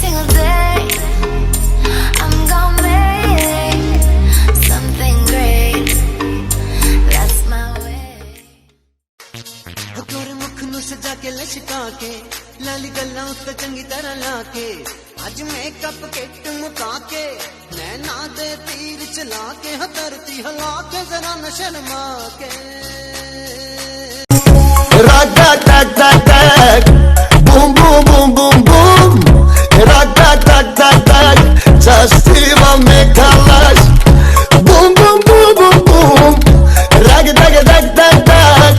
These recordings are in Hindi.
single day I'm gonna make something great. That's my way. गोरे मुख नू सजा के लचका के लाली गल्लां उत्ते चंगी तरह ला के अज मेकअप किट मुका के नैना दे तीर चला के धरती हिला के जरा न शर्मा के Raga tag tag tag, boom boom boom boom boom. Raga tag tag tag, just even make a lash. Boom boom boom boom boom. Raga tag tag tag tag.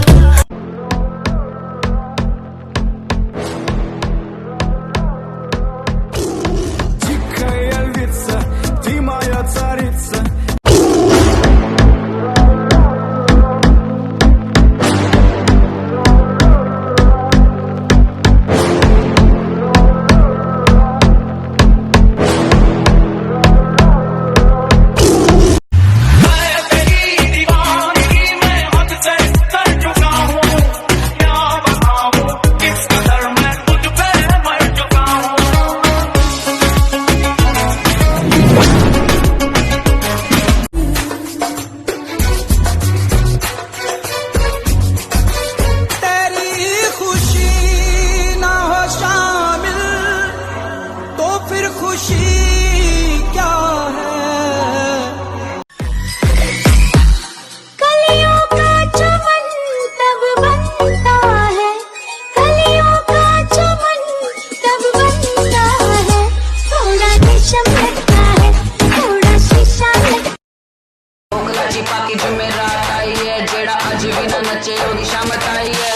Дикая львица, ты моя царица.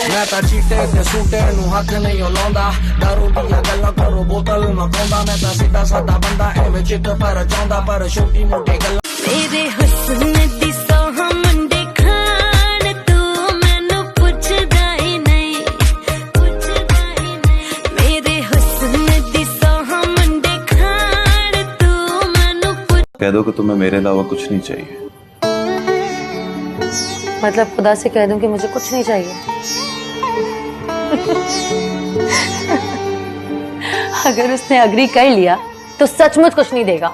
मैं तो चीटे ते सूटे नू हक नहीं लाउंदा दारू दियां गल्लां करो बोतल मकाउंदा मैं तो सीधा सादा बंदा एवें चित पर जांदा पर छोटी मोटी गल्लां मेरे हुस्न दी सोहा मुंडे खान तू मैनू पुछदा ही नहीं मेरे हुस्न दी सोहा मुंडे खान तू मैनू कह दो कि तुम्हें मेरे अलावा कुछ नहीं चाहिए। मतलब खुदा से कह दूं कि मुझे कुछ नहीं चाहिए। अगर उसने अग्री कर लिया तो सचमुच कुछ नहीं देगा।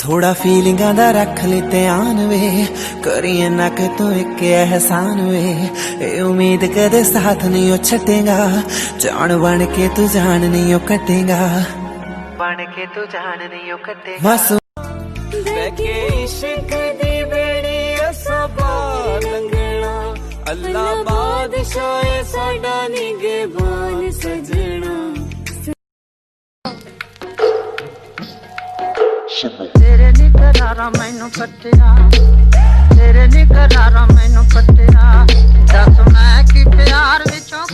थोड़ा फीलिंगा दा रख ले ध्यान वे करिए ना कि तू एक एहसान वे ए उम्मीद कदे साथ नहीं ओ छटेगा जान बन के तू जान नहीं ओ कटेगा बन के तू जान नहीं ओ कटेगा मासूम देखे इश्क दी बेड़ी असबा लंगना अल्लाह बादशाह साडा निगहबान सजना तेरे निकरारा मैनू पट्टिया तेरे निकरारा मैनू पट्टिया दस मैं कि प्यार विचों